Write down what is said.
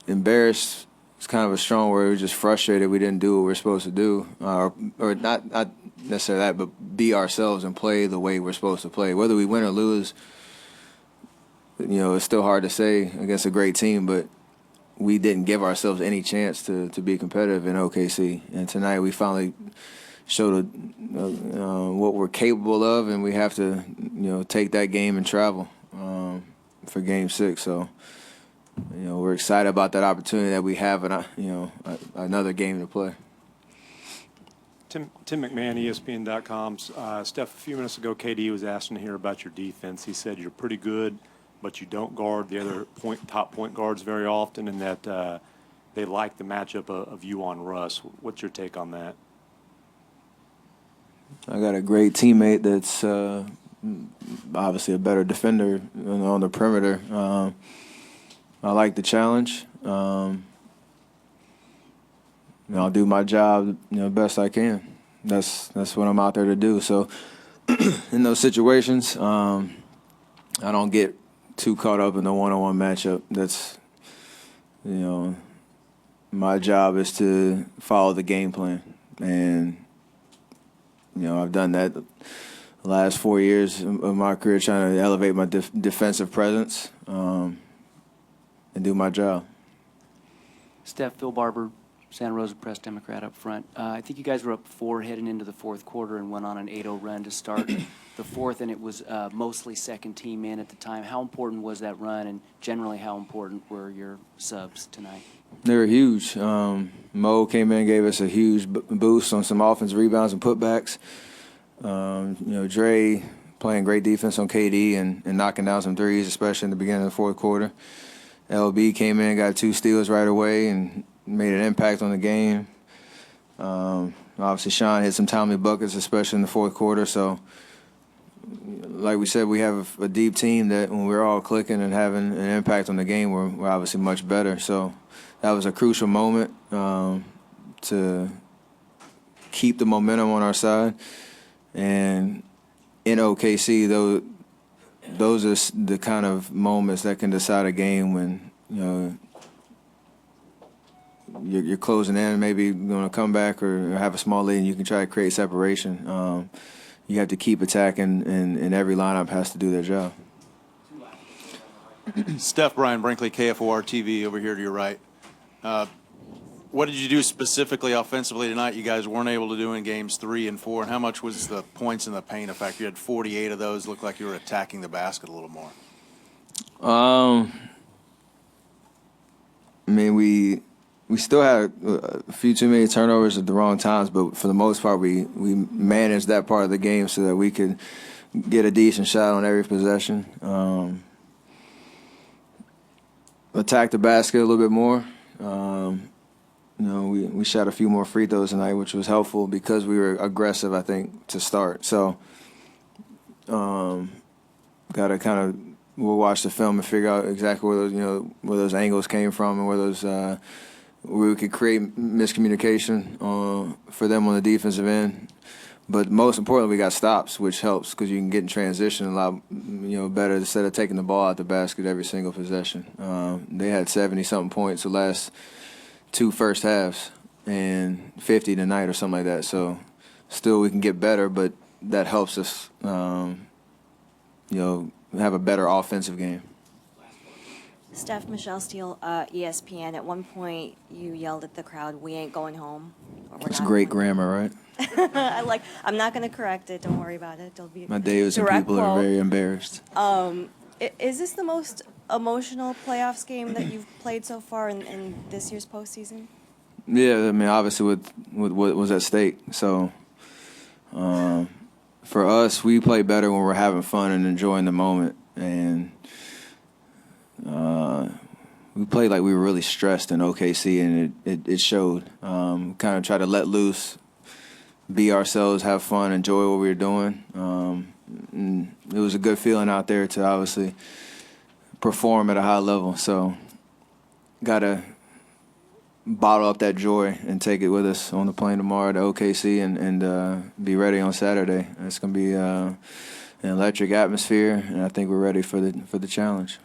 embarrassed is kind of a strong word. We were just frustrated we didn't do what we're supposed to do, or not necessarily that, but be ourselves and play the way we're supposed to play. Whether we win or lose, it's still hard to say against a great team, but we didn't give ourselves any chance to be competitive in OKC. And tonight we finally showed what we're capable of, and we have to, take that game and travel for Game 6. So, we're excited about that opportunity that we have, and another game to play. Tim McMahon, ESPN.com. Steph, a few minutes ago, KD was asking to hear about your defense. He said you're pretty good, but you don't guard the other top point guards very often, and that they like the matchup of you on Russ. What's your take on that? I got a great teammate that's obviously a better defender on the perimeter. I like the challenge. I'll do my job, best I can. That's what I'm out there to do. So in those situations, I don't get too caught up in the one-on-one matchup. That's, my job is to follow the game plan. And, I've done that the last 4 years of my career, trying to elevate my defensive presence and do my job. Steph, Phil Barber, Santa Rosa Press Democrat up front. I think you guys were up 4 heading into the fourth quarter and went on an 8-0 run to start the fourth, and it was mostly second team in at the time. How important was that run, and generally how important were your subs tonight? They were huge. Mo came in and gave us a huge boost on some offensive rebounds and putbacks. Dre playing great defense on KD and knocking down some threes, especially in the beginning of the fourth quarter. LB came in, got 2 steals right away, and made an impact on the game. Obviously, Sean hit some timely buckets, especially in the fourth quarter. So, like we said, we have a deep team that when we're all clicking and having an impact on the game, we're obviously much better. So that was a crucial moment to keep the momentum on our side. And in OKC, those are the kind of moments that can decide a game when, you're closing in, maybe going to come back or have a small lead, and you can try to create separation. You have to keep attacking, and every lineup has to do their job. Steph, Brian Brinkley, KFOR TV over here to your right. What did you do specifically offensively tonight you guys weren't able to do in games 3 and 4? And how much was the points in the paint effect? You had 48 of those. Looked like you were attacking the basket a little more. We still had a few too many turnovers at the wrong times, but for the most part, we managed that part of the game so that we could get a decent shot on every possession. Attack the basket a little bit more. We shot a few more free throws tonight, which was helpful because we were aggressive, I think, to start. So, got to kind of we'll watch the film and figure out exactly where those angles came from and where we could create miscommunication for them on the defensive end. But most importantly, we got stops, which helps because you can get in transition a lot, better instead of taking the ball out the basket every single possession. They had 70-something points the last 2 first halves and 50 tonight or something like that. So still we can get better, but that helps us, have a better offensive game. Steph, Michelle Steele, ESPN. At one point, you yelled at the crowd, "We ain't going home." It's great grammar, right? I'm not going to correct it. Don't worry about it. It'll be My Davidson people quote. are very embarrassed. Is this the most emotional playoffs game that you've played so far in this year's postseason? Yeah, obviously with what was at stake. So for us, we play better when we're having fun and enjoying the moment. And we played like we were really stressed in OKC, and it showed. Kind of try to let loose, be ourselves, have fun, enjoy what we were doing. And it was a good feeling out there to obviously perform at a high level. So got to bottle up that joy and take it with us on the plane tomorrow to OKC and be ready on Saturday. It's going to be an electric atmosphere, and I think we're ready for the challenge.